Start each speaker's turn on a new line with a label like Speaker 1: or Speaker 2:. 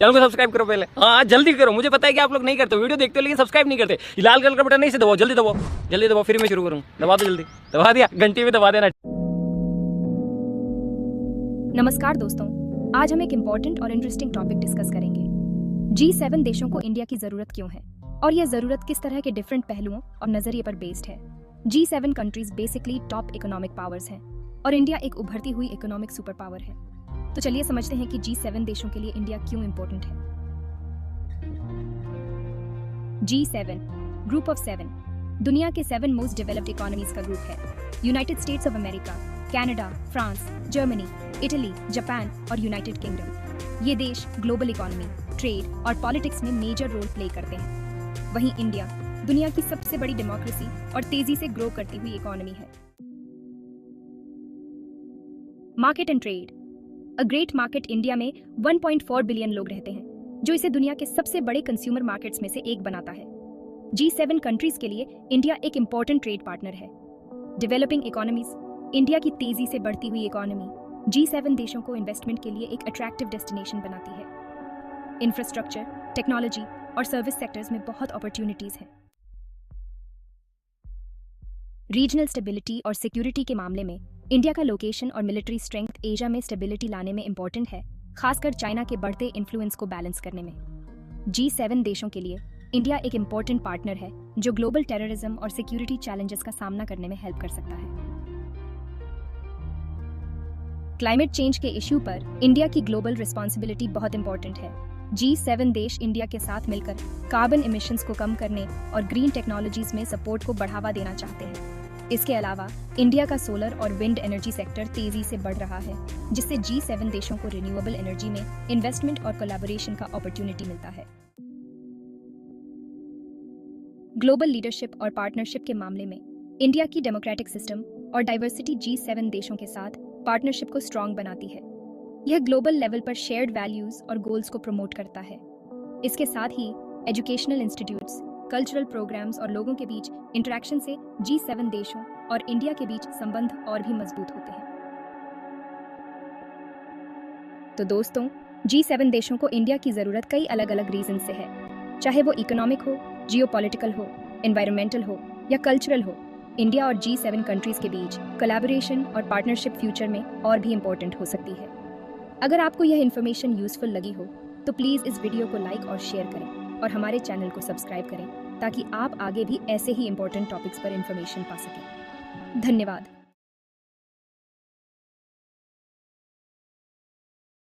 Speaker 1: Channel को subscribe करो पहले। हाँ जल्दी करो, मुझे पता है कि आप लोग नहीं करते, वीडियो देखते हो लेकिन सब्सक्राइब नहीं करते। लाल कलर का बटन नहीं से दबाओ, जल्दी दबाओ, जल्दी दबाओ, फिर मैं शुरू करूँ। दबा दो जल्दी, दबा दिया, घंटी भी दबा देना।
Speaker 2: नमस्कार दोस्तों, आज हम एक इम्पोर्टेंट और इंटरेस्टिंग टॉपिक डिस्कस करेंगे। G7 देशों को इंडिया की जरूरत क्यों है और यह जरूरत किस तरह के डिफरेंट पहलुओं और नजरिए पर बेस्ड है। G7 countries basically top economic powers हैं और इंडिया एक उभरती हुई इकोनॉमिक सुपर पावर है। तो चलिए समझते हैं कि G7 देशों के लिए इंडिया क्यों इम्पोर्टेंट है। G7 ग्रुप ऑफ 7 दुनिया के 7 मोस्ट डेवलप्ड इकोनॉमीज का ग्रुप है। United states of America, Canada, France, Germany, Italy, Japan और यूनाइटेड किंगडम। ये देश ग्लोबल इकोनॉमी, ट्रेड और पॉलिटिक्स में मेजर रोल प्ले करते हैं। वहीं इंडिया दुनिया की सबसे बड़ी डेमोक्रेसी और तेजी से ग्रो करती हुई इकोनॉमी है। Market and trade. A great market India में 1.4 बिलियन लोग रहते हैं, जो इसे दुनिया के सबसे बड़े कंज्यूमर मार्केट्स में से एक बनाता है। G7 कंट्रीज के लिए इंडिया एक इम्पोर्टेंट ट्रेड पार्टनर है। डेवलपिंग इकोनॉमीज, इंडिया की तेजी से बढ़ती हुई इकोनॉमी G7 देशों को इन्वेस्टमेंट के लिए एक अट्रैक्टिव डेस्टिनेशन बनाती है। इंफ्रास्ट्रक्चर, टेक्नोलॉजी और सर्विस सेक्टर्स में बहुत अपॉर्चुनिटीज हैं। रीजनल स्टेबिलिटी और सिक्योरिटी के मामले में इंडिया का लोकेशन और मिलिट्री स्ट्रेंथ एशिया में स्टेबिलिटी लाने में इंपॉर्टेंट है, खासकर चाइना के बढ़ते इन्फ्लुएंस को बैलेंस करने में। G7 देशों के लिए इंडिया एक इम्पोर्टेंट पार्टनर है जो ग्लोबल टेररिज्म और सिक्योरिटी चैलेंजेस का सामना करने में हेल्प कर सकता है। क्लाइमेट चेंज के इश्यू पर इंडिया की ग्लोबल रिस्पॉन्सिबिलिटी बहुत इंपॉर्टेंट है। G7 देश इंडिया के साथ मिलकर कार्बन इमिशंस को कम करने और ग्रीन टेक्नोलॉजीज में सपोर्ट को बढ़ावा देना चाहते हैं। इसके अलावा इंडिया का सोलर और विंड एनर्जी सेक्टर तेजी से बढ़ रहा है, जिससे G7 देशों को रिन्यूएबल एनर्जी में इन्वेस्टमेंट और कोलैबोरेशन का अपॉर्चुनिटी मिलता है। ग्लोबल लीडरशिप और पार्टनरशिप के मामले में इंडिया की डेमोक्रेटिक सिस्टम और डाइवर्सिटी G7 देशों के साथ पार्टनरशिप को स्ट्रॉन्ग बनाती है। यह ग्लोबल लेवल पर शेयर्ड वैल्यूज और गोल्स को प्रमोट करता है। इसके साथ ही एजुकेशनल इंस्टीट्यूट्स, कल्चरल प्रोग्राम्स और लोगों के बीच इंटरेक्शन से G7 देशों और इंडिया के बीच संबंध और भी मजबूत होते हैं। तो दोस्तों, G7 देशों को इंडिया की जरूरत कई अलग अलग रीजन से है, चाहे वो इकोनॉमिक हो, जियोपॉलिटिकल हो, एनवायरमेंटल हो या कल्चरल हो। इंडिया और G7 कंट्रीज के बीच कोलैबोरेशन और पार्टनरशिप फ्यूचर में और भी इम्पोर्टेंट हो सकती है। अगर आपको यह इन्फॉर्मेशन यूजफुल लगी हो तो प्लीज़ इस वीडियो को लाइक और शेयर करें और हमारे चैनल को सब्सक्राइब करें ताकि आप आगे भी ऐसे ही इम्पोर्टेंट टॉपिक्स पर इन्फॉर्मेशन पा सकें। धन्यवाद।